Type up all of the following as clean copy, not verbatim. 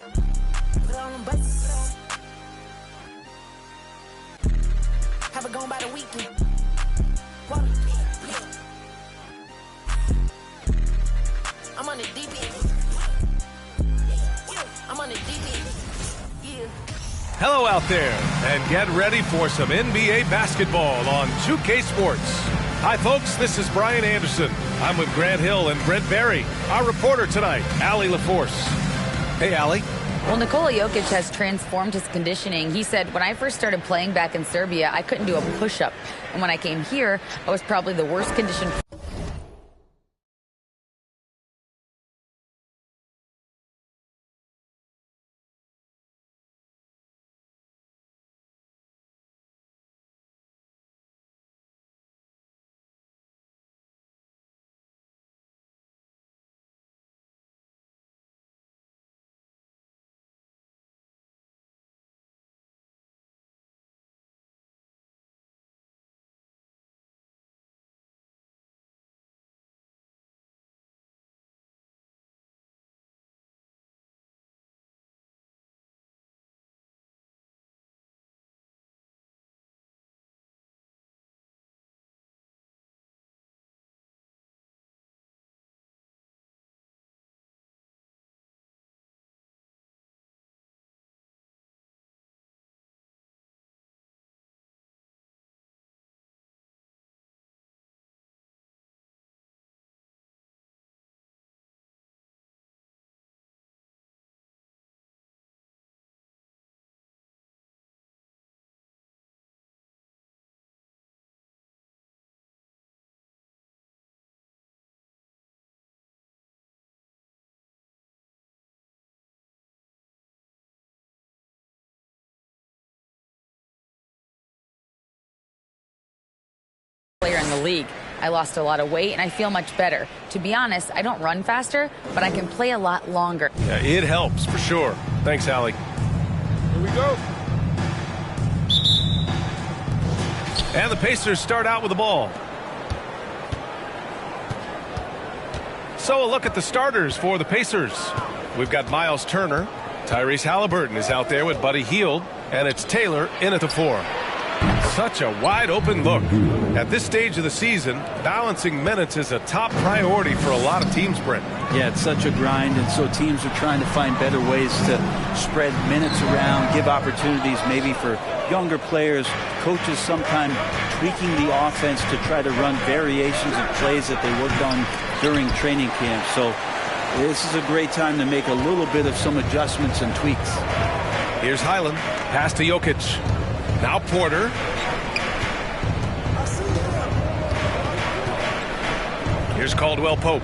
Put on them buses. Have it gone by the weekend. What? I'm on the deep end. I'm on the deep end. Yeah. Hello out there, and get ready for some NBA basketball on 2K Sports. Hi folks, this is Brian Anderson. I'm with Grant Hill and Brent Barry. Our reporter tonight, Allie LaForce. Hey, Allie. Well, Nikola Jokic has transformed his conditioning. He said, when I first started playing back in Serbia, I couldn't do a push-up. And when I came here, I was probably the worst conditioned player in the league. I lost a lot of weight, and I feel much better. To be honest, I don't run faster, but I can play a lot longer. Yeah, it helps for sure. Thanks, Allie. Here we go. And the Pacers start out with the ball. So a look at the starters for the Pacers. We've got Miles Turner. Tyrese Halliburton is out there with Buddy Hield. And it's Taylor in at the 4. Such a wide-open look. At this stage of the season, balancing minutes is a top priority for a lot of teams, Brent. Yeah, it's such a grind, and so teams are trying to find better ways to spread minutes around, give opportunities maybe for younger players. Coaches sometimes tweaking the offense to try to run variations of plays that they worked on during training camp. So this is a great time to make a little bit of some adjustments and tweaks. Here's Highland. Pass to Jokic. Now Porter. Here's Caldwell Pope.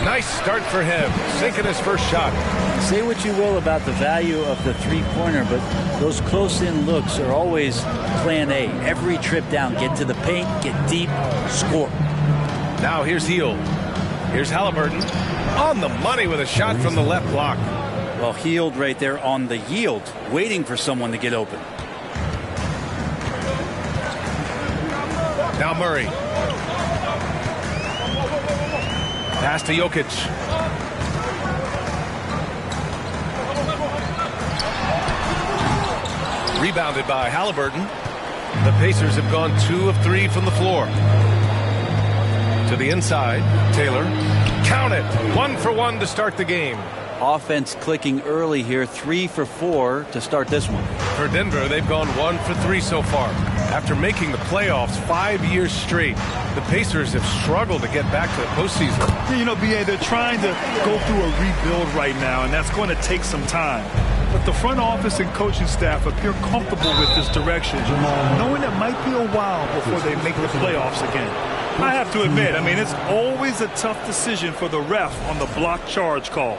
Nice start for him, sinking his first shot. Say what you will about the value of the three-pointer, but those close-in looks are always plan A. Every trip down, get to the paint, get deep, score. Now here's Hield. Here's Halliburton. On the money with a shot from the left block. Well, Hield right there on the yield, waiting for someone to get open. Now Murray. Pass to Jokic. Rebounded by Halliburton. The Pacers have gone 2 of 3 from the floor. To the inside, Taylor. Count it. 1 for 1 to start the game. Offense clicking early here, 3 for 4 to start this one. For Denver, they've gone 1 for 3 so far. After making the playoffs 5 years straight, the Pacers have struggled to get back to the postseason. Yeah, you know, B.A., they're trying to go through a rebuild right now, and that's going to take some time. But the front office and coaching staff appear comfortable with this direction, knowing it might be a while before they make the playoffs again. I have to admit, I mean, it's always a tough decision for the ref on the block charge call.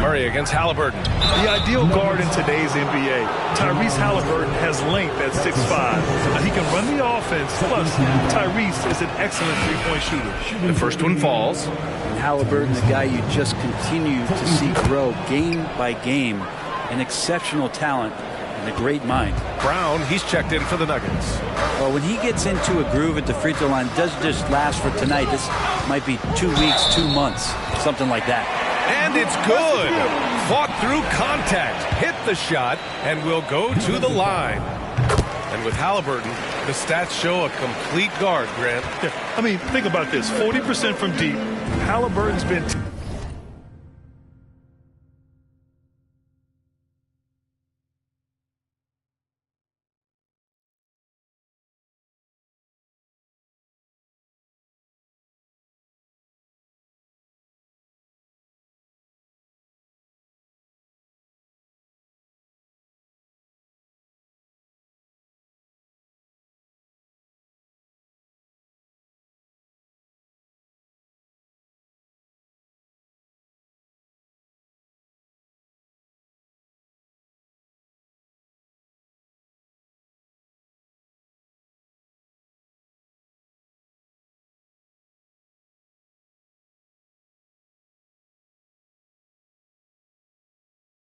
Murray against Halliburton. The ideal guard in today's NBA. Tyrese Halliburton has length at 6'5". He can run the offense, plus Tyrese is an excellent three-point shooter. The first one falls. And Halliburton, the guy you just continue to see grow game by game, an exceptional talent and a great mind. Brown, he's checked in for the Nuggets. Well, when he gets into a groove at the free throw line, it doesn't just last for tonight. This might be 2 weeks, 2 months, something like that. And it's good. Fought through contact, hit the shot, and will go to the line. And with Halliburton, the stats show a complete guard, Grant. Yeah, I mean, think about this. 40% from deep. Halliburton's been...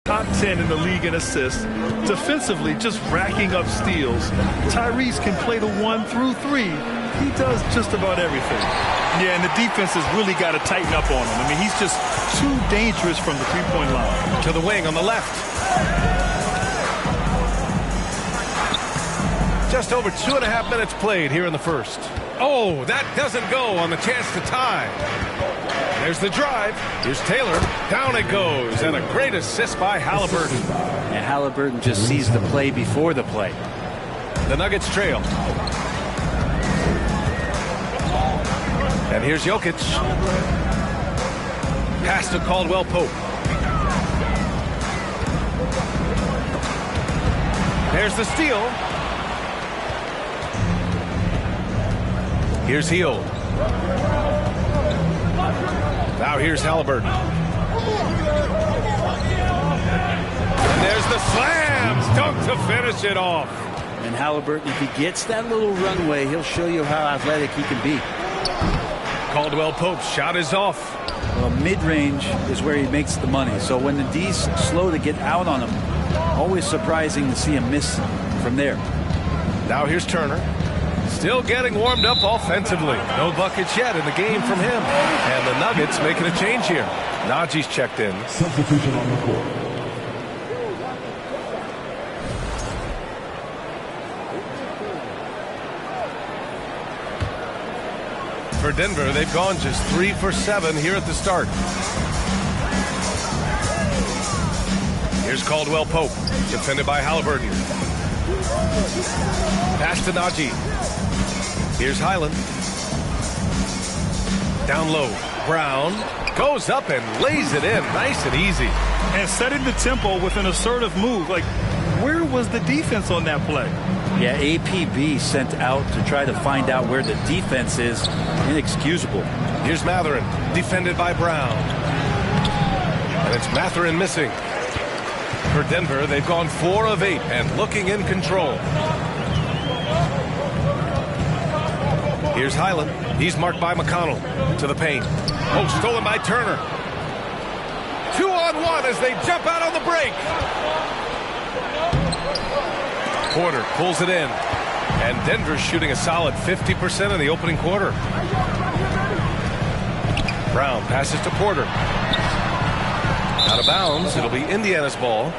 Top 10 in the league in assists. Defensively, just racking up steals. Tyrese can play the 1 through 3. He does just about everything. Yeah, and the defense has really got to tighten up on him. I mean, he's just too dangerous from the three-point line. To the wing on the left. Just over 2.5 minutes played here in the first. Oh, that doesn't go on the chance to tie. There's the drive. Here's Taylor. Down it goes. And a great assist by Halliburton. And Halliburton just sees the play before the play. The Nuggets trail. And here's Jokic. Pass to Caldwell Pope. There's the steal. Here's Hield. Now here's Halliburton. And there's the slam dunk to finish it off. And Halliburton, if he gets that little runway, he'll show you how athletic he can be. Caldwell Pope's shot is off. Well, mid-range is where he makes the money. So when the D's slow to get out on him, always surprising to see him miss from there. Now here's Turner. Still getting warmed up offensively. No buckets yet in the game from him. And the Nuggets making a change here. Najee's checked in. Substitution on the court. For Denver, they've gone just 3 for 7 here at the start. Here's Caldwell Pope, defended by Halliburton. Pass to Najee. Here's Highland. Down low. Brown goes up and lays it in nice and easy. And setting the tempo with an assertive move. Like, where was the defense on that play? Yeah, APB sent out to try to find out where the defense is. Inexcusable. Here's Mathurin, defended by Brown. And it's Mathurin missing. For Denver, they've gone 4 of 8 and looking in control. Here's Highland. He's marked by McConnell. To the paint. Oh, stolen by Turner. 2-on-1 as they jump out on the break. Porter pulls it in. And Denver's shooting a solid 50% in the opening quarter. Brown passes to Porter. Out of bounds. It'll be Indiana's ball.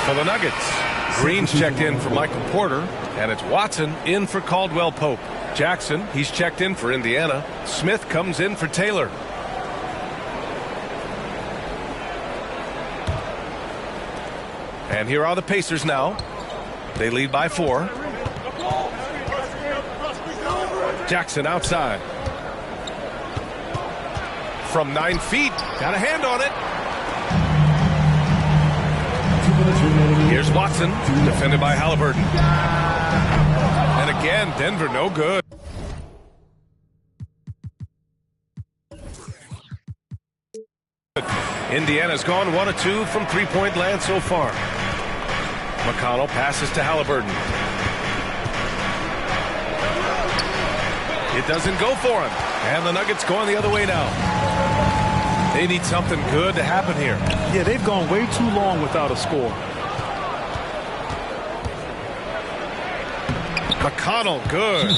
For the Nuggets. Green's checked in for Michael Porter. And it's Watson in for Caldwell Pope. Jackson, he's checked in for Indiana. Smith comes in for Taylor. And here are the Pacers now. They lead by 4. Jackson outside. From 9 feet. Got a hand on it. Here's Watson, defended by Halliburton. And again, Denver no good. Indiana's gone 1 of 2 from three-point land so far. McConnell passes to Halliburton. It doesn't go for him. And the Nuggets going the other way now. They need something good to happen here. Yeah, they've gone way too long without a score. McConnell, good.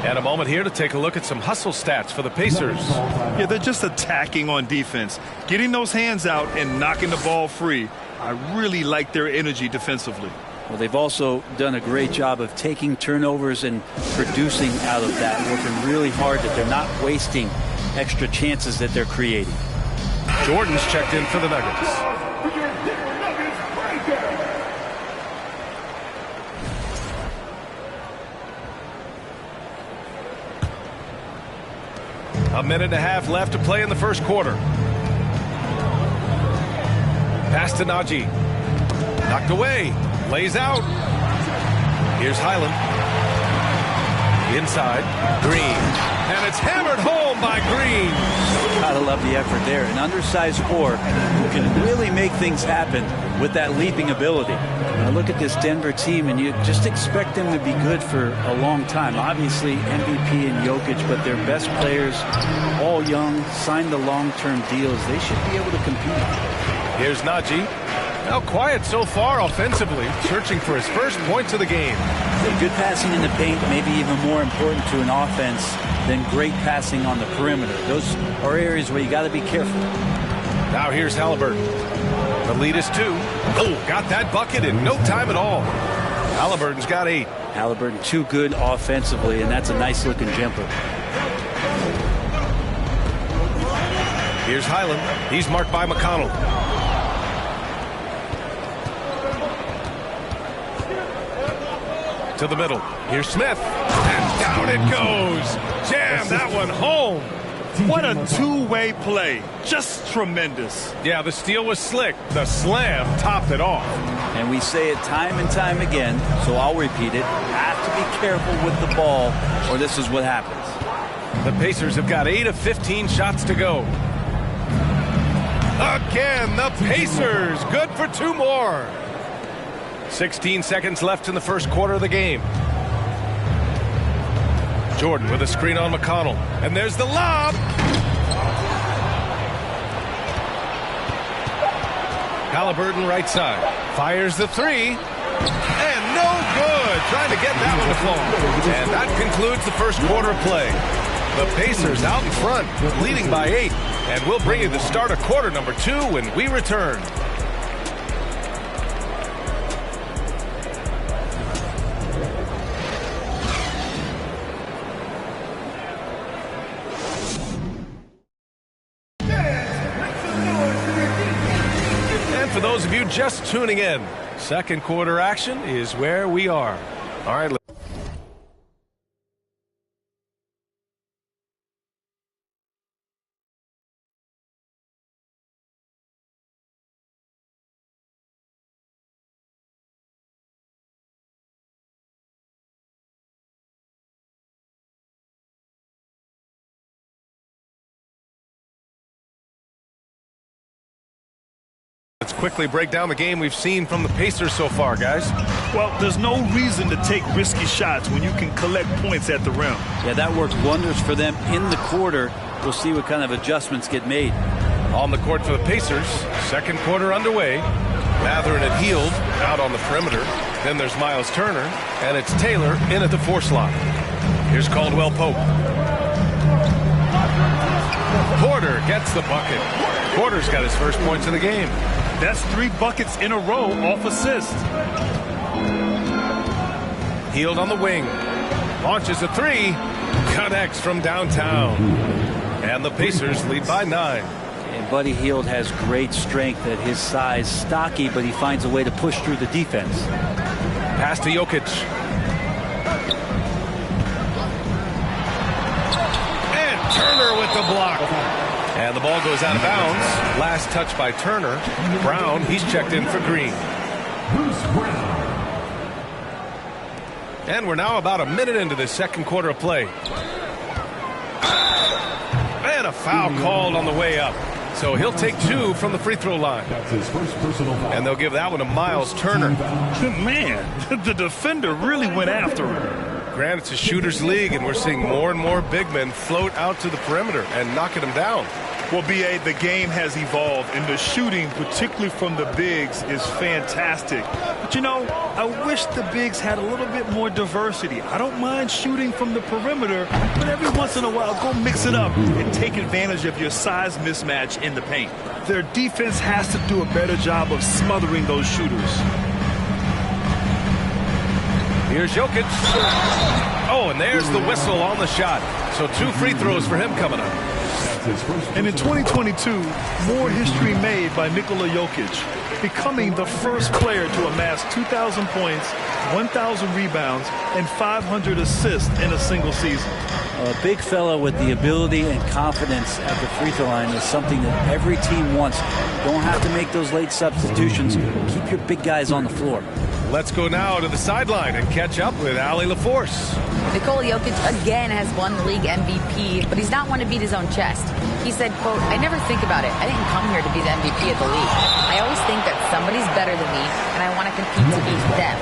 And a moment here to take a look at some hustle stats for the Pacers. Yeah, they're just attacking on defense. Getting those hands out and knocking the ball free. I really like their energy defensively. Well, they've also done a great job of taking turnovers and producing out of that, working really hard that they're not wasting extra chances that they're creating. Jordan's checked in for the Nuggets. A minute and a half left to play in the first quarter. Pass to Najee. Knocked away. Lays out. Here's Highland. Inside. Green. And it's hammered home by Green. Gotta love the effort there. An undersized four who can really make things happen with that leaping ability. Now look at this Denver team, and you just expect them to be good for a long time. Obviously, MVP and Jokic, but their best players, all young, signed the long-term deals. They should be able to compete. Here's Najee. Now quiet so far offensively, searching for his first points of the game. Good passing in the paint, maybe even more important to an offense than great passing on the perimeter. Those are areas where you got to be careful. Now here's Halliburton. The lead is 2. Oh, got that bucket in no time at all. Halliburton's got 8. Halliburton too good offensively, and that's a nice looking jumper. Here's Highland. He's marked by McConnell. To the middle. Here's Smith. And down it goes. Jam that one home. What a two-way play. Just tremendous. Yeah, the steal was slick. The slam topped it off. And we say it time and time again, so I'll repeat it. Have to be careful with the ball, or this is what happens. The Pacers have got 8 of 15 shots to go. Again, the Pacers. Good for 2 more. 16 seconds left in the first quarter of the game. Jordan with a screen on McConnell. And there's the lob. Halliburton right side. Fires the 3. And no good. Trying to get that one to fall. And that concludes the first quarter of play. The Pacers out in front, leading by 8. And we'll bring you the start of quarter number 2 when we return. For those of you just tuning in, second quarter action is where we are. All right. Let's quickly break down the game we've seen from the Pacers so far, guys. Well, there's no reason to take risky shots when you can collect points at the rim. Yeah, that worked wonders for them in the quarter. We'll see what kind of adjustments get made. On the court for the Pacers, second quarter underway. Mathurin and Hield out on the perimeter. Then there's Miles Turner, and it's Taylor in at the 4 slot. Here's Caldwell Pope. Porter gets the bucket. Porter's got his first points of the game. That's 3 buckets in a row off assist. Hield on the wing. Launches a 3. Connects from downtown. And the Pacers lead by 9. And Buddy Hield has great strength at his size. Stocky, but he finds a way to push through the defense. Pass to Jokic. And Turner with the block. And the ball goes out of bounds. Last touch by Turner. Brown, he's checked in for Green. And we're now about a minute into the second quarter of play. And a foul called on the way up. So he'll take 2 from the free throw line. That's his first personal foul. And they'll give that one to Miles Turner. Man, the defender really went after him. Grant, it's a shooter's league, and we're seeing more and more big men float out to the perimeter and knocking them down. Well, B.A., the game has evolved, and the shooting, particularly from the bigs, is fantastic. But, you know, I wish the bigs had a little bit more diversity. I don't mind shooting from the perimeter, but every once in a while, go mix it up and take advantage of your size mismatch in the paint. Their defense has to do a better job of smothering those shooters. Here's Jokic. Oh, and there's the whistle on the shot. So 2 free throws for him coming up. And in 2022, more history made by Nikola Jokic, becoming the first player to amass 2,000 points, 1,000 rebounds, and 500 assists in a single season. A big fella with the ability and confidence at the free throw line is something that every team wants. Don't have to make those late substitutions. Keep your big guys on the floor. Let's go now to the sideline and catch up with Allie LaForce. Nikola Jokic again has won the league MVP, but he's not one to beat his own chest. He said, quote, "I never think about it. I didn't come here to be the MVP of the league. I always think that somebody's better than me, and I want to compete to beat them.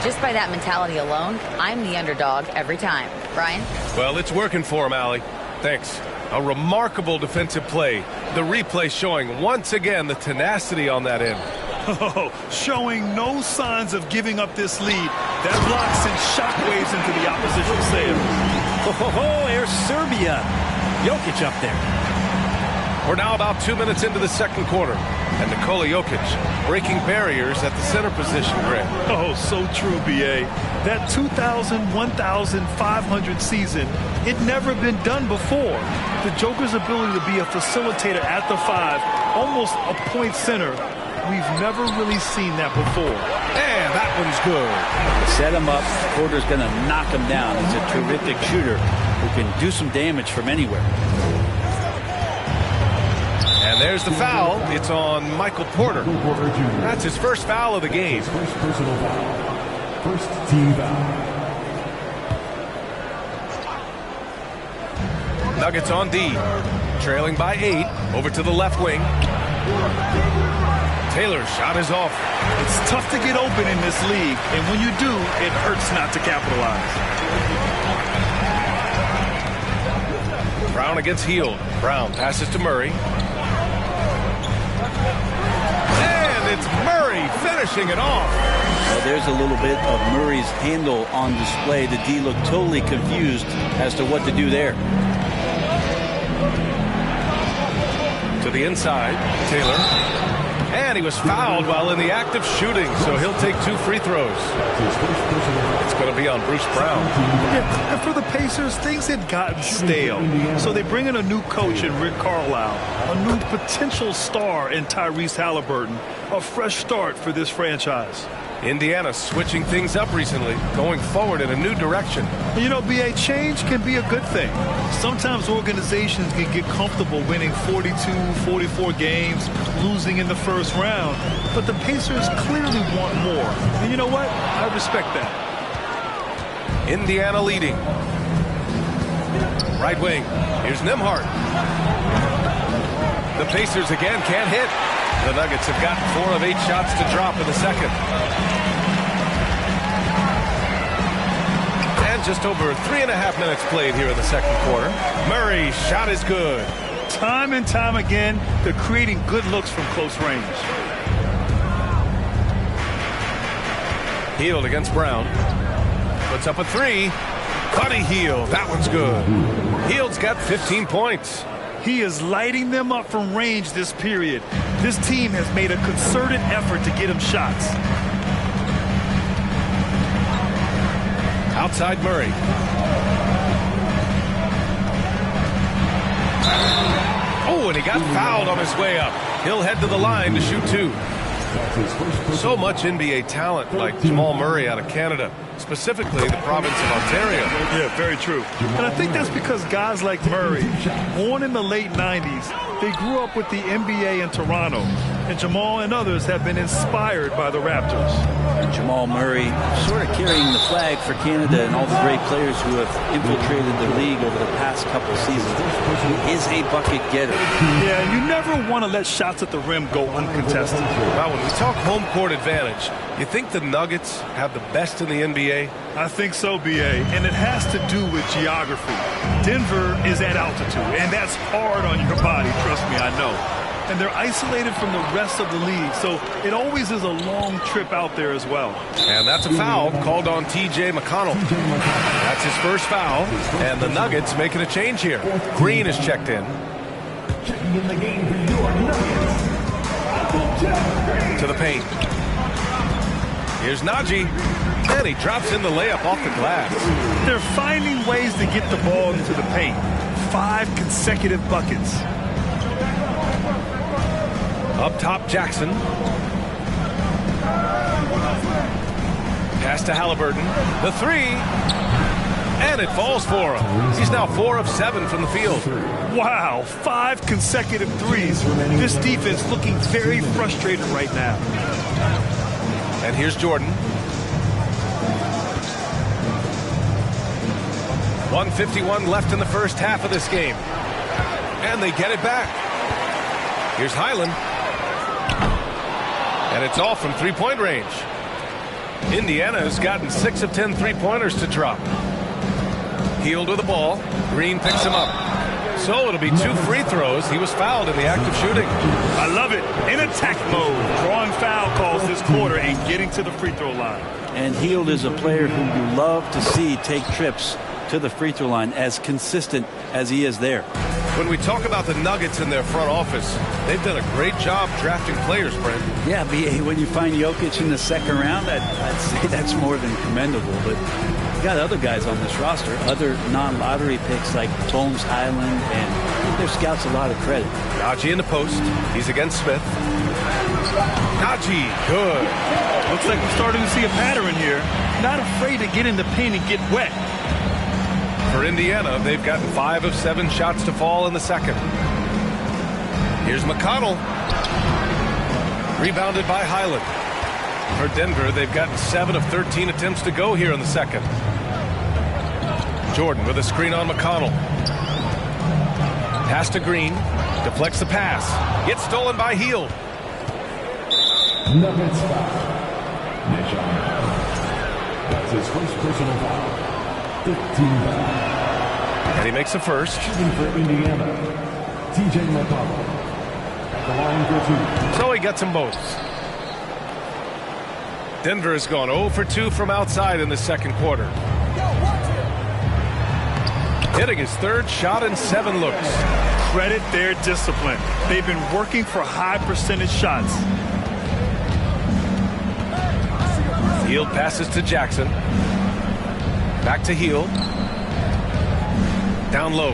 Just by that mentality alone, I'm the underdog every time." Brian? Well, it's working for him, Allie. Thanks. A remarkable defensive play. The replay showing once again the tenacity on that end. Oh, showing no signs of giving up this lead. That block sent shockwaves into the opposition sails. Oh, here's Serbia. Jokic up there. We're now about 2 minutes into the second quarter, and Nikola Jokic breaking barriers at the center position, Grant. Oh, so true, B.A. That 2,000, 1,500 season, it never been done before. The Joker's ability to be a facilitator at the 5, almost a point center, we've never really seen that before. And that one's good. Set him up. Porter's going to knock him down. He's a terrific shooter who can do some damage from anywhere. And there's the foul. It's on Michael Porter. That's his first foul of the game. First personal foul. First team foul. Nuggets on D. Trailing by 8. Over to the left wing. Taylor's shot is off. It's tough to get open in this league, and when you do, it hurts not to capitalize. Brown against Hield. Brown passes to Murray. And it's Murray finishing it off. Well, there's a little bit of Murray's handle on display. The D looked totally confused as to what to do there. To the inside, Taylor. And he was fouled while in the act of shooting, so he'll take 2 free throws. It's going to be on Bruce Brown. Yeah, and for the Pacers, things had gotten stale. So they bring in a new coach in Rick Carlisle, a new potential star in Tyrese Halliburton, a fresh start for this franchise. Indiana switching things up recently, going forward in a new direction. You know, B.A., change can be a good thing. Sometimes organizations can get comfortable winning 42, 44 games, losing in the first round. But the Pacers clearly want more. And you know what? I respect that. Indiana leading. Right wing. Here's Nembhard. The Pacers again can't hit. The Nuggets have gotten 4 of 8 shots to drop in the second. And just over 3.5 minutes played here in the second quarter. Murray's shot is good. Time and time again, they're creating good looks from close range. Hield against Brown. Puts up a 3. Buddy Hield. That one's good. Hield's got 15 points. He is lighting them up from range this period. This team has made a concerted effort to get him shots. Outside Murray. Oh, and he got fouled on his way up. He'll head to the line to shoot 2. So much NBA talent like Jamal Murray out of Canada, specifically the province of Ontario. Yeah, very true. And I think that's because guys like Murray, born in the late 90s, They grew up with the NBA in Toronto, and Jamal and others have been inspired by the Raptors. And Jamal Murray sort of carrying the flag for Canada and all the great players who have infiltrated the league over the past couple seasons. He is a bucket getter. Yeah, you never want to let shots at the rim go uncontested. Well, when we talk home court advantage, you think the Nuggets have the best in the NBA? I think so, B.A., and it has to do with geography. Denver is at altitude, and that's hard on your body, trust me, I know. And they're isolated from the rest of the league, so it always is a long trip out there as well. And that's a foul called on T.J. McConnell. That's his first foul, and the Nuggets making a change here. Green is checked in. Checking in the game for your Nuggets. To the paint. Here's Najee, and he drops in the layup off the glass. They're finding ways to get the ball into the paint. 5 consecutive buckets. Up top, Jackson. Pass to Halliburton. The three. And it falls for him. He's now 4 of 7 from the field. Wow, 5 consecutive threes. This defense looking very frustrated right now. And here's Jordan. 1:51 left in the first half of this game. And they get it back. Here's Highland. And it's all from three-point range. Indiana has gotten 6 of 10 three-pointers to drop. Hield with the ball. Green picks him up. So it'll be 2 free throws. He was fouled in the act of shooting. I love it. In attack mode. Drawing foul calls this quarter and getting to the free throw line. And Hield is a player who you love to see take trips to the free throw line, as consistent as he is there. When we talk about the Nuggets in their front office, they've done a great job drafting players, Brent. Yeah, B.A., when you find Jokic in the second round, I'd say that's more than commendable. But you got other guys on this roster, other non-lottery picks like Bones Highland, and give their scouts a lot of credit. Najee in the post. He's against Smith. Najee, good. Looks like we're starting to see a pattern here. Not afraid to get in the paint and get wet. For Indiana, they've gotten 5 of 7 shots to fall in the second. Here's McConnell. Rebounded by Highland. For Denver, they've gotten 7 of 13 attempts to go here in the second. Jordan with a screen on McConnell. Pass to Green. Deflects the pass. Gets stolen by Hield. Nuggets foul. That's his first personal foul. 15 foul. And he makes the first. Shooting for Indiana, T.J. McConnell. At the line for 2. So he gets them both. Denver has gone 0 for 2 from outside in the second quarter. Hitting his third shot in 7 looks. Credit their discipline. They've been working for high percentage shots. Hield passes to Jackson. Back to Hield. Down low.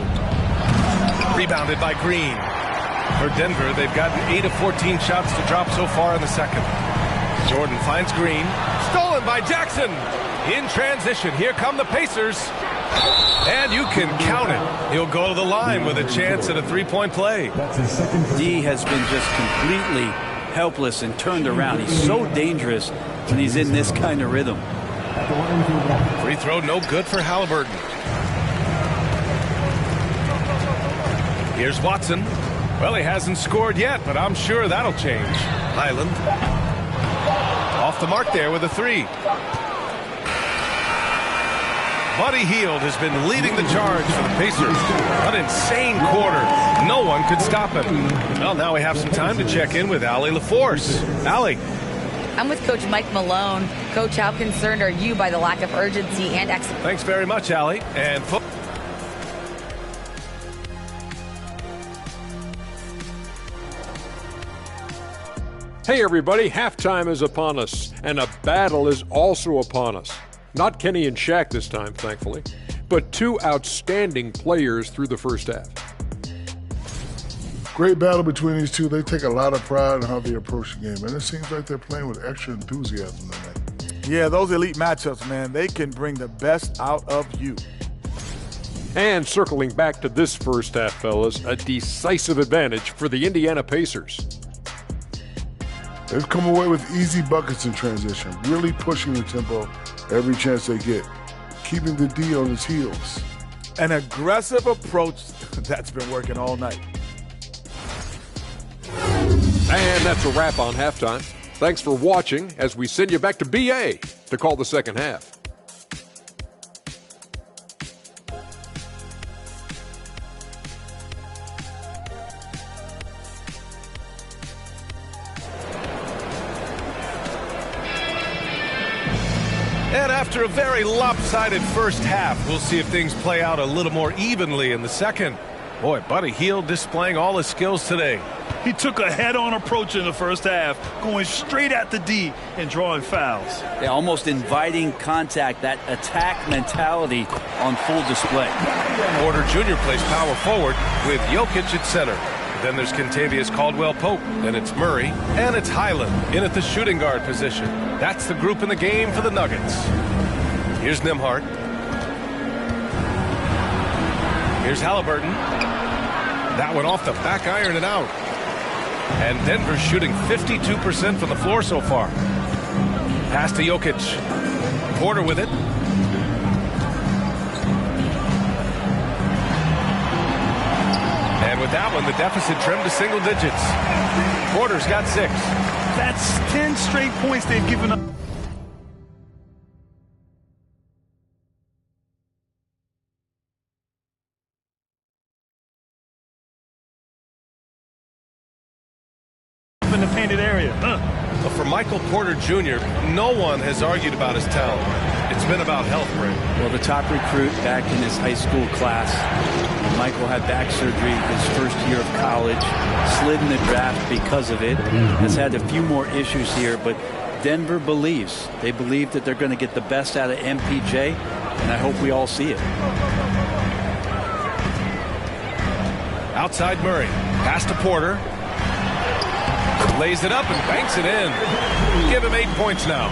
Rebounded by Green. For Denver, they've gotten 8 of 14 shots to drop so far in the second. Jordan finds Green. Stolen by Jackson. In transition, here come the Pacers. And you can count it. He'll go to the line with a chance at a 3-point play. That's his second. D has been just completely helpless and turned around. He's so dangerous when he's in this kind of rhythm. At the line for 1. Free throw no good for Halliburton. Here's Watson. Well, he hasn't scored yet, but I'm sure that'll change. Highland. Off the mark there with a 3. Buddy Hield has been leading the charge for the Pacers. An insane quarter. No one could stop him. Well, now we have some time to check in with Allie LaForce. Allie. I'm with Coach Mike Malone. Coach, how concerned are you by the lack of urgency and execution? Thanks very much, Allie. And Hey everybody, halftime is upon us, and a battle is also upon us. Not Kenny and Shaq this time, thankfully, but 2 outstanding players through the first half. Great battle between these two. They take a lot of pride in how they approach the game, and it seems like they're playing with extra enthusiasm tonight. Yeah, those elite matchups, man, they can bring the best out of you. And circling back to this first half, fellas, a decisive advantage for the Indiana Pacers. They've come away with easy buckets in transition, really pushing the tempo every chance they get, keeping the D on its heels. An aggressive approach that's been working all night. And that's a wrap on halftime. Thanks for watching as we send you back to BA to call the second half. And after a very lopsided first half, we'll see if things play out a little more evenly in the second. Boy, Buddy Hield displaying all his skills today. He took a head-on approach in the first half, going straight at the D and drawing fouls. Yeah, almost inviting contact, that attack mentality on full display. Porter Jr. plays power forward with Jokic at center. Then there's Kentavious Caldwell-Pope. Then it's Murray. And it's Highland in at the shooting guard position. That's the group in the game for the Nuggets. Here's Nembhard. Here's Halliburton. That one off the back iron and out. And Denver shooting 52% from the floor so far. Pass to Jokic. Porter with it. And with that one, the deficit trimmed to single digits. Porter's got 6. That's 10 straight points they've given up. In the painted area. But for Michael Porter Jr., no one has argued about his talent. It's been about health, Brent. Well, the top recruit back in his high school class. Michael had back surgery his first year of college, slid in the draft because of it, has had a few more issues here, but Denver believes. They believe that they're going to get the best out of MPJ, and I hope we all see it. Outside Murray. Pass to Porter. Lays it up and banks it in. Give him 8 points now.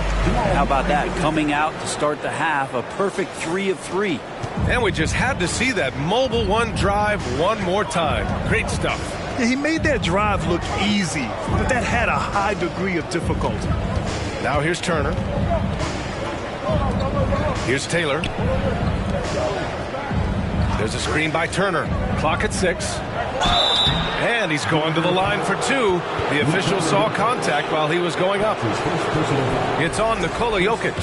How about that? Coming out to start the half, a perfect 3 of 3. And we just had to see that mobile one drive one more time. Great stuff. Yeah, he made that drive look easy, but that had a high degree of difficulty. Now here's Turner. Here's Taylor. There's a screen by Turner. Clock at 6. And he's going to the line for 2. The official saw contact while he was going up. It's on Nikola Jokic.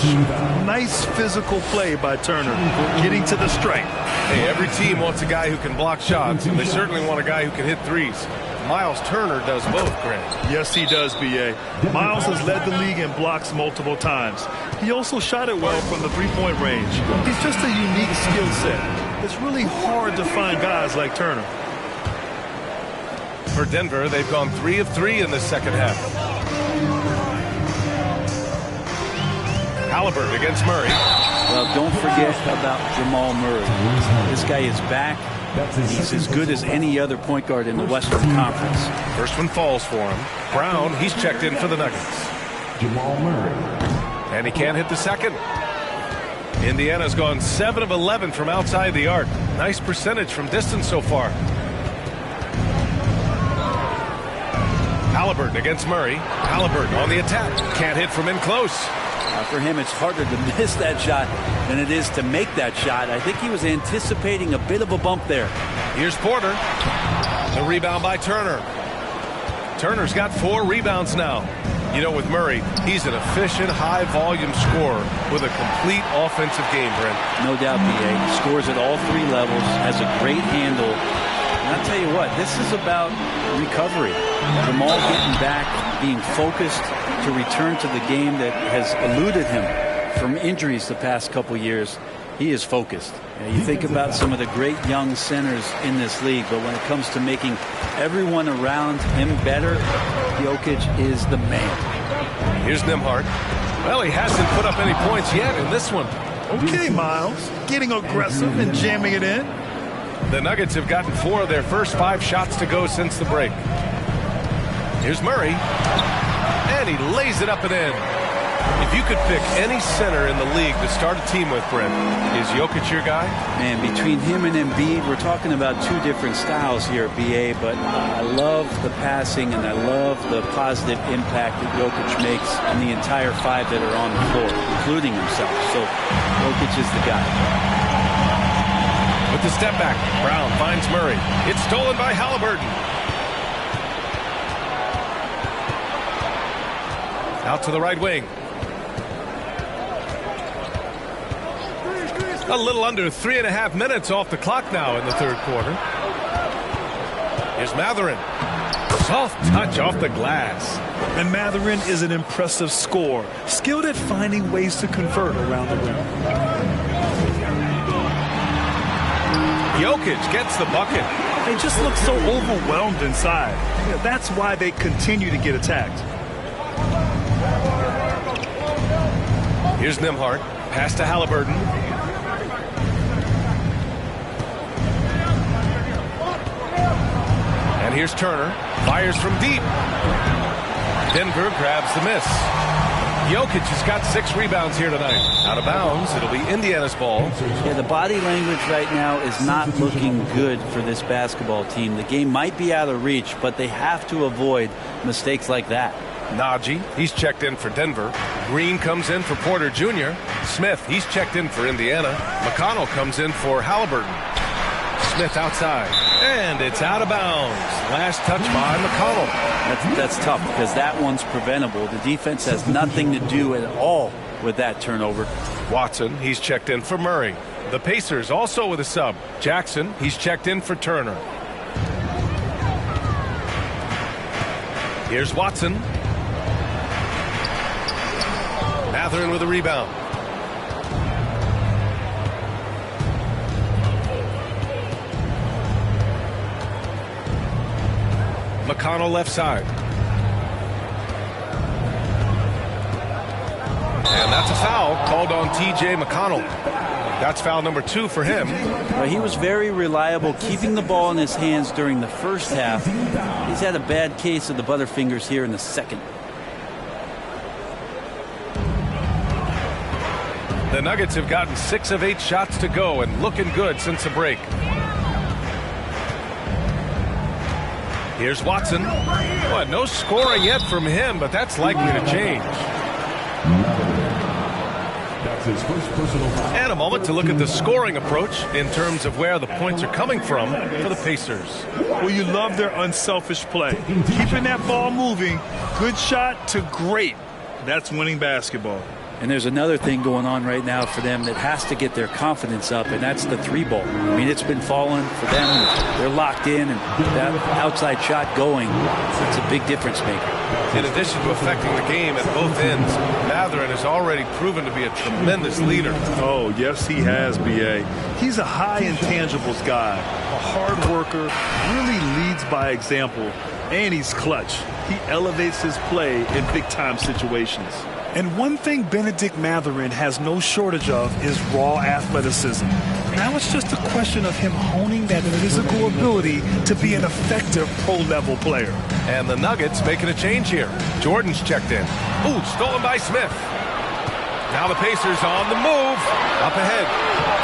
Nice physical play by Turner, getting to the stripe. Hey, every team wants a guy who can block shots, and they certainly want a guy who can hit threes. Miles Turner does both, Grant. Yes, he does, B.A. Miles has led the league in blocks multiple times. He also shot it well from the three-point range. He's just a unique skill set. It's really hard to find guys like Turner. For Denver, they've gone 3 of 3 in the second half. Halliburton against Murray. Well, don't forget about Jamal Murray. This guy is back. He's as good as any other point guard in the Western Conference. First one falls for him. Brown, he's checked in for the Nuggets. Jamal Murray. And he can't hit the second. Indiana's gone 7 of 11 from outside the arc. Nice percentage from distance so far. Halliburton against Murray. Halliburton on the attack. Can't hit from in close. For him, it's harder to miss that shot than it is to make that shot. I think he was anticipating a bit of a bump there. Here's Porter. The rebound by Turner. Turner's got 4 rebounds now. You know, with Murray, he's an efficient, high-volume scorer with a complete offensive game, Brent. No doubt, B.A. Scores at all 3 levels, has a great handle. And I'll tell you what, this is about recovery. Jamal getting back, being focused to return to the game that has eluded him from injuries the past couple years. He is focused. You think about some of the great young centers in this league, but when it comes to making everyone around him better, Jokic is the man. Here's Nembhard. Well, he hasn't put up any points yet in this one. Okay, Miles. Getting aggressive and jamming it in. The Nuggets have gotten 4 of their first 5 shots to go since the break. Here's Murray. And he lays it up and in. If you could pick any center in the league to start a team with, Brent, is Jokic your guy? Man, between him and Embiid, we're talking about two different styles here at BA, but I love the passing and I love the positive impact that Jokic makes on the entire five that are on the floor, including himself. So Jokic is the guy. With the step back, Brown finds Murray. It's stolen by Halliburton. Out to the right wing. A little under 3.5 minutes off the clock now in the third quarter. Here's Mathurin. Soft touch off the glass. And Mathurin is an impressive scorer, skilled at finding ways to convert around the rim. Jokic gets the bucket. They just look so overwhelmed inside. That's why they continue to get attacked. Here's Nembhard. Pass to Halliburton. And here's Turner. Fires from deep. Denver grabs the miss. Jokic has got 6 rebounds here tonight. Out of bounds. It'll be Indiana's ball. Yeah, the body language right now is not looking good for this basketball team. The game might be out of reach, but they have to avoid mistakes like that. Najee, he's checked in for Denver. Green comes in for Porter Jr. Smith, he's checked in for Indiana. McConnell comes in for Halliburton. Smith outside. And it's out of bounds. Last touch by McConnell. That's tough because that one's preventable. The defense has nothing to do at all with that turnover. Watson, he's checked in for Murray. The Pacers also with a sub. Jackson, he's checked in for Turner. Here's Watson. Mathurin with a rebound. McConnell left side. And that's a foul called on T.J. McConnell. That's foul number 2 for him. Well, he was very reliable, keeping the ball in his hands during the first half. He's had a bad case of the butterfingers here in the second. The Nuggets have gotten 6 of 8 shots to go and looking good since the break. Here's Watson. Well, no scoring yet from him, but that's likely to change. That's his first personal foul. And a moment to look at the scoring approach in terms of where the points are coming from for the Pacers. Well, you love their unselfish play. Keeping that ball moving, good shot to great. That's winning basketball. And there's another thing going on right now for them that has to get their confidence up, and that's the 3-ball. I mean, it's been falling for them. They're locked in, and that outside shot going, it's a big difference maker. In addition to affecting the game at both ends, Mathurin has already proven to be a tremendous leader. Oh, yes, he has, B.A. He's a high intangibles guy, a hard worker, really leads by example, and he's clutch. He elevates his play in big-time situations. And one thing Bennedict Mathurin has no shortage of is raw athleticism. Now it's just a question of him honing that physical ability to be an effective pro-level player. And the Nuggets making a change here. Jordan's checked in. Ooh, stolen by Smith. Now the Pacers on the move. Up ahead.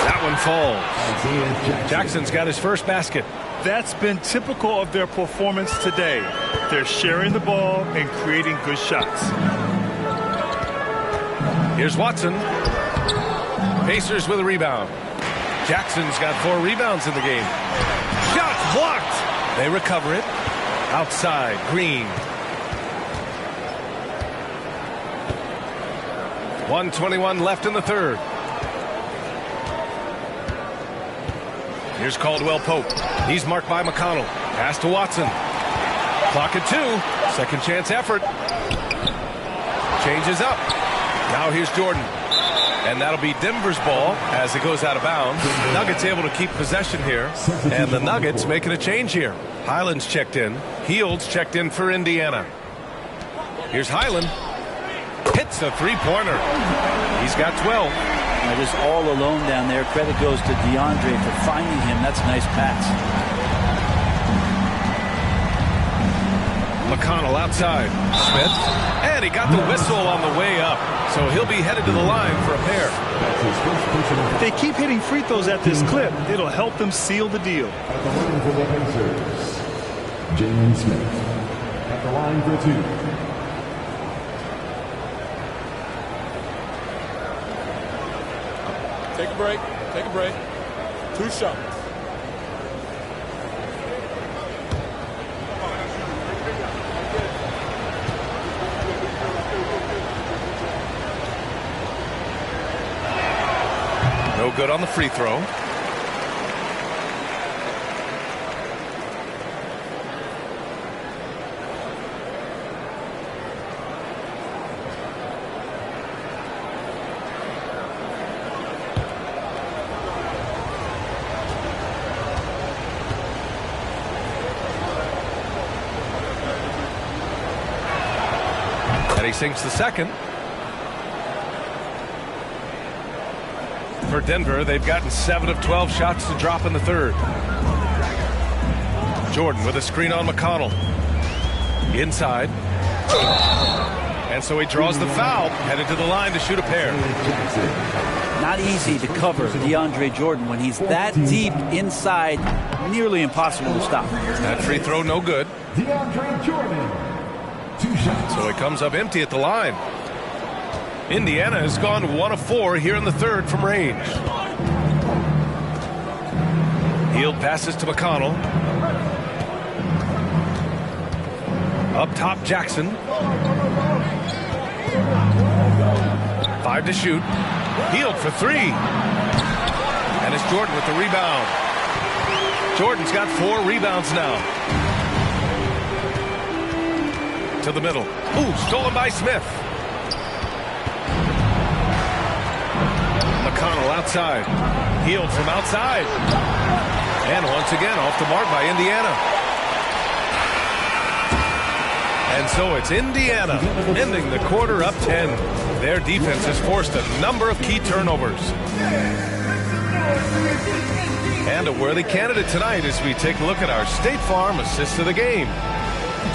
That one falls. Jackson's got his first basket. That's been typical of their performance today. They're sharing the ball and creating good shots. Here's Watson. Pacers with a rebound. Jackson's got 4 rebounds in the game. Shots blocked. They recover it. Outside, Green. 1:21 left in the third. Here's Caldwell Pope. He's marked by McConnell. Pass to Watson. Clock at 2. Second chance effort. Changes up. Now here's Jordan. And that'll be Denver's ball as it goes out of bounds. Nuggets able to keep possession here. And the Nuggets making a change here. Highland's checked in. Heald's checked in for Indiana. Here's Highland. Hits the three-pointer. He's got 12. Now just all alone down there. Credit goes to DeAndre for finding him. That's a nice pass. McConnell outside. Smith. And he got the whistle on the way up. So he'll be headed to the line for a pair. If they keep hitting free throws at this clip, it'll help them seal the deal. At the line for the Pacers, Jalen Smith. At the line for 2. Take a break. Take a break. 2 shots. No good on the free throw. And he sinks the second. For Denver, they've gotten 7 of 12 shots to drop in the third. Jordan with a screen on McConnell. Inside. And so he draws the foul, headed to the line to shoot a pair. Not easy to cover DeAndre Jordan when he's that deep inside, nearly impossible to stop. That free throw no good. DeAndre Jordan. 2 shots. So he comes up empty at the line. Indiana has gone 1 of 4 here in the third from range. Hield passes to McConnell. Up top, Jackson. 5 to shoot. Hield for 3. And it's Jordan with the rebound. Jordan's got 4 rebounds now. To the middle. Ooh, stolen by Smith. McConnell outside. Hield from outside. And once again off the mark by Indiana. And so it's Indiana ending the quarter up 10. Their defense has forced a number of key turnovers. And a worthy candidate tonight as we take a look at our State Farm assist of the game.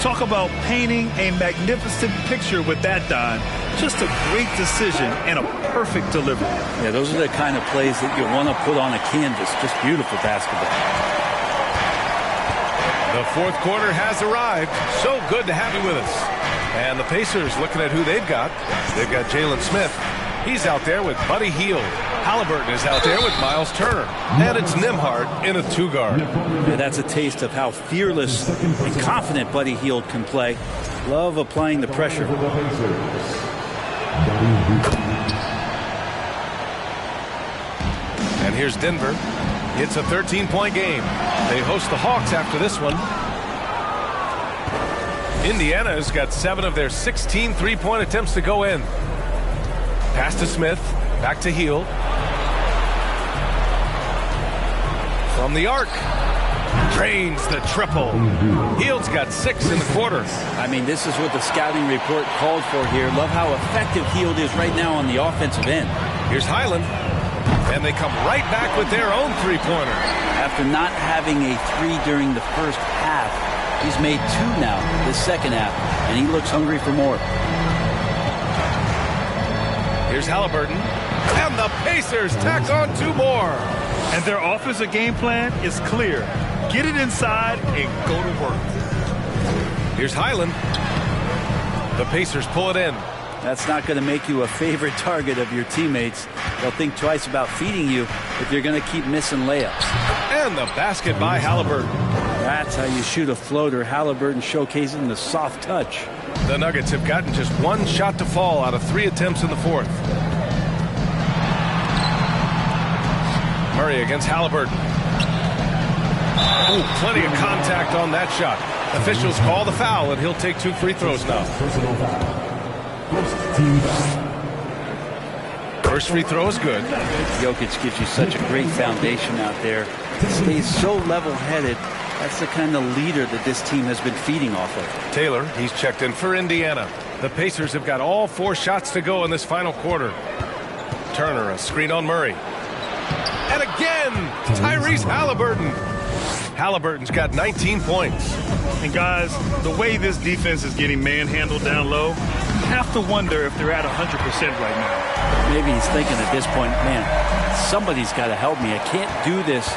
Talk about painting a magnificent picture with that, Don. Just a great decision and a perfect delivery. Yeah, those are the kind of plays that you want to put on a canvas. Just beautiful basketball. The fourth quarter has arrived. So good to have you with us. And the Pacers looking at who they've got. They've got Jalen Smith. He's out there with Buddy Hield. Halliburton is out there with Miles Turner. And it's Nembhard in a 2-guard. Yeah, that's a taste of how fearless and confident Buddy Hield can play. Love applying the pressure. And here's Denver. It's a 13-point game. They host the Hawks after this one. Indiana has got 7 of their 16 3-point attempts to go in. Pass to Smith. Back to Hield. From the arc. Drains the triple. Hield's got 6 in the quarter. I mean, this is what the scouting report called for here. Love how effective Hield is right now on the offensive end. Here's Highland. And they come right back with their own 3-pointer. After not having a 3 during the first half, he's made 2 now the second half, and he looks hungry for more. Here's Halliburton. And the Pacers tack on 2 more. And their offensive game plan is clear. Get it inside and go to work. Here's Highland. The Pacers pull it in. That's not going to make you a favorite target of your teammates. They'll think twice about feeding you if you're going to keep missing layups. And the basket by Halliburton. That's how you shoot a floater. Halliburton showcasing the soft touch. The Nuggets have gotten just 1 shot to fall out of 3 attempts in the fourth. Murray against Halliburton. Ooh, plenty of contact on that shot. Officials call the foul, and he'll take 2 free throws now. Personal foul. First team foul. First free throw is good. Jokic gives you such a great foundation out there. Stays so level-headed. That's the kind of leader that this team has been feeding off of. Taylor, he's checked in for Indiana. The Pacers have got all 4 shots to go in this final quarter. Turner, a screen on Murray. And again, Tyrese Halliburton. Halliburton's got 19 points. And guys, the way this defense is getting manhandled down low, you have to wonder if they're at 100% right now. Maybe he's thinking at this point, man, somebody's got to help me. I can't do this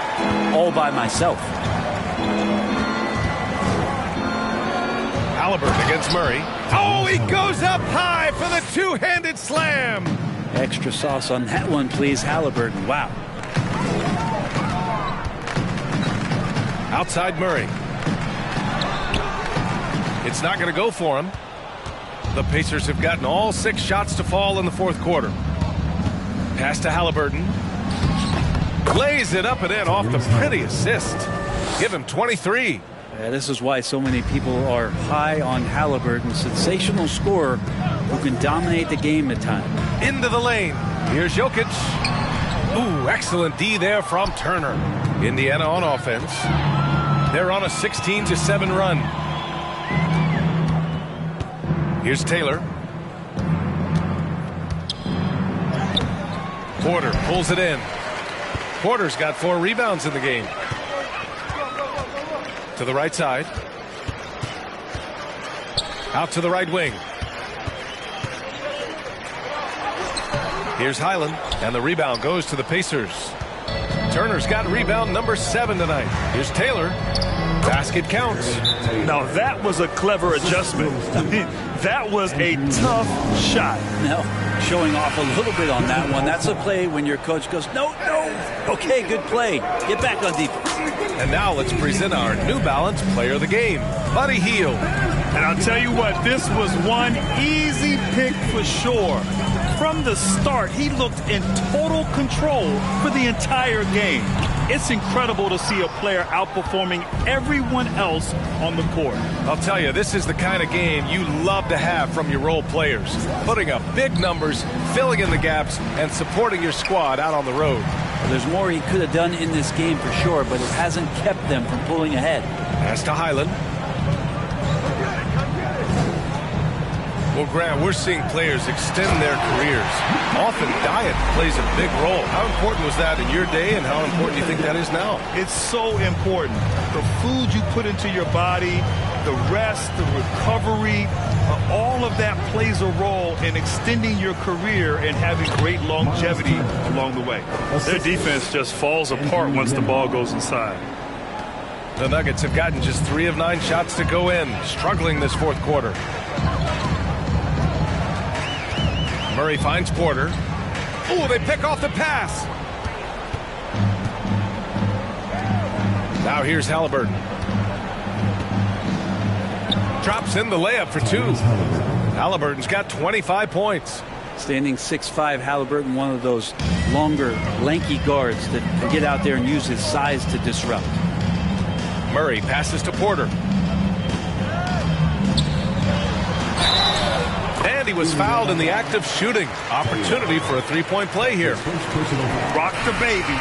all by myself. Halliburton against Murray. Oh, he goes up high for the two-handed slam. Extra sauce on that one, please, Halliburton. Wow. Outside Murray. It's not going to go for him. The Pacers have gotten all 6 shots to fall in the fourth quarter. Pass to Halliburton. Lays it up and in off the pretty assist. Give him 23. Yeah, this is why so many people are high on Halliburton. Sensational scorer who can dominate the game at times. Into the lane. Here's Jokic. Ooh, excellent D there from Turner. Indiana on offense. They're on a 16-7 run. Here's Taylor. Porter pulls it in. Porter's got 4 rebounds in the game. To the right side. Out to the right wing. Here's Highland, and the rebound goes to the Pacers. Turner's got rebound number 7 tonight. Here's Taylor. Basket counts. Now that was a clever adjustment. That was a tough shot. Now, showing off a little bit on that one. That's a play when your coach goes, no. Okay, good play. Get back on defense. And now let's present our New Balance player of the game, Buddy Hield. And I'll tell you what, this was one easy pick for sure. From the start, he looked in total control for the entire game. It's incredible to see a player outperforming everyone else on the court. I'll tell you, this is the kind of game you love to have from your role players. Putting up big numbers, filling in the gaps, and supporting your squad out on the road. Well, there's more he could have done in this game for sure, but it hasn't kept them from pulling ahead. Pass to Highland. Well, Grant, we're seeing players extend their careers. Often diet plays a big role. How important was that in your day, and how important do you think that is now? It's so important. The food you put into your body, the rest, the recovery, all of that plays a role in extending your career and having great longevity along the way. Their defense just falls apart once the ball goes inside. The Nuggets have gotten just 3 of 9 shots to go in, struggling this fourth quarter. Murray finds Porter. Oh, they pick off the pass. Now here's Halliburton. Drops in the layup for 2. Halliburton's got 25 points. Standing 6'5", Halliburton, one of those longer, lanky guards that can get out there and use his size to disrupt. Murray passes to Porter. And he was fouled in the act of shooting. Opportunity for a 3-point play here. Rock the baby.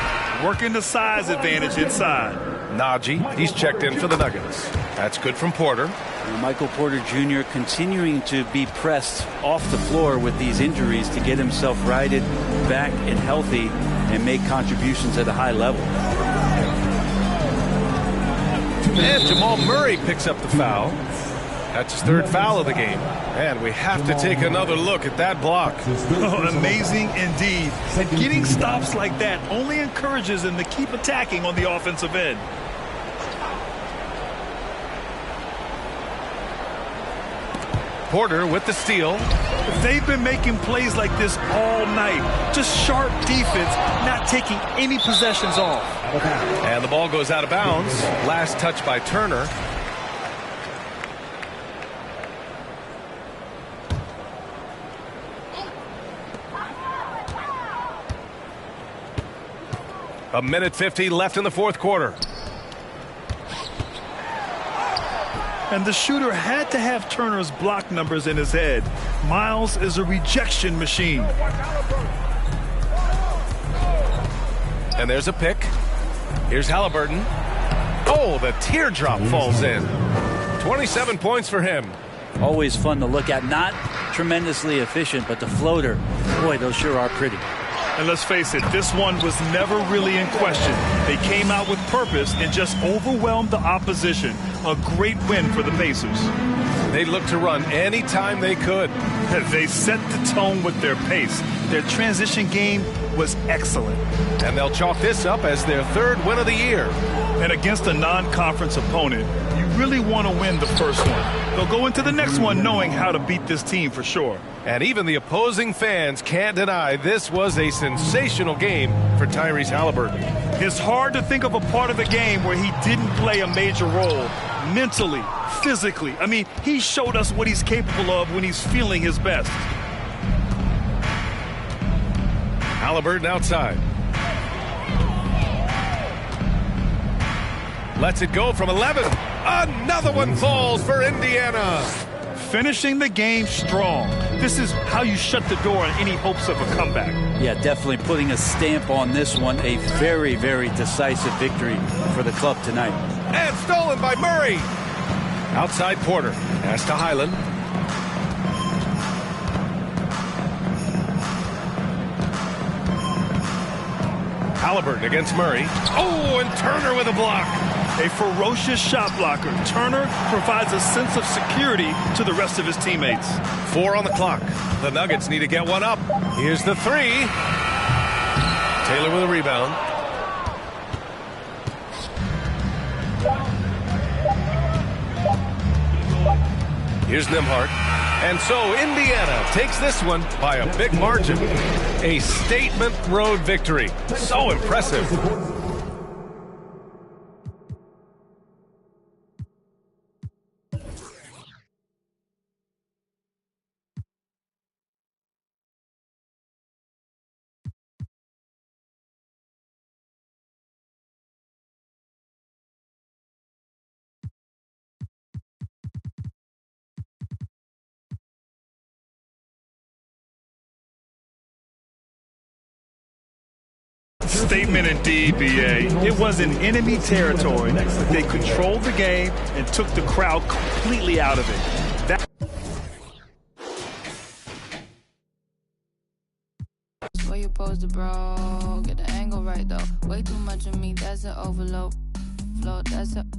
Working the size advantage inside. Najee, he's checked in for the Nuggets. That's good from Porter. And Michael Porter Jr. continuing to be pressed off the floor with these injuries to get himself righted back and healthy and make contributions at a high level. And Jamal Murray picks up the foul. That's his 3rd foul of the game. And we have to take another look at that block. Oh, amazing indeed. And getting stops like that only encourages them to keep attacking on the offensive end. Porter with the steal. They've been making plays like this all night. Just sharp defense, not taking any possessions off. And the ball goes out of bounds. Last touch by Turner. A minute 50 left in the fourth quarter. And the shooter had to have Turner's block numbers in his head. Miles is a rejection machine. And there's a pick. Here's Halliburton. Oh, the teardrop falls in. 27 points for him. Always fun to look at. Not tremendously efficient, but the floater, boy, those sure are pretty. And let's face it, this one was never really in question. They came out with purpose and just overwhelmed the opposition. A great win for the Pacers. They looked to run anytime they could. They set the tone with their pace. Their transition game was excellent. And they'll chalk this up as their third win of the year. And against a non-conference opponent, you really want to win the first one. They'll go into the next one knowing how to beat this team for sure. And even the opposing fans can't deny this was a sensational game for Tyrese Haliburton. It's hard to think of a part of the game where he didn't play a major role. Mentally, physically. I mean, he showed us what he's capable of when he's feeling his best. Haliburton outside. Lets it go from 11. Another one falls for Indiana. Finishing the game strong. This is how you shut the door on any hopes of a comeback. Yeah, definitely putting a stamp on this one. A very, very decisive victory for the club tonight. And stolen by Murray. Outside Porter. Pass to Highland. Haliburton against Murray. Oh, and Turner with a block. A ferocious shot blocker. Turner provides a sense of security to the rest of his teammates. 4 on the clock. The Nuggets need to get one up. Here's the 3. Taylor with a rebound. Here's Nembhard. And so Indiana takes this one by a big margin. A statement road victory. So impressive. Statement indeed, BA. It was in enemy territory. They controlled the game and took the crowd completely out of it. Where you supposed to, bro? Get the angle right, though. Way too much of me, that's an overload. Flow, that's a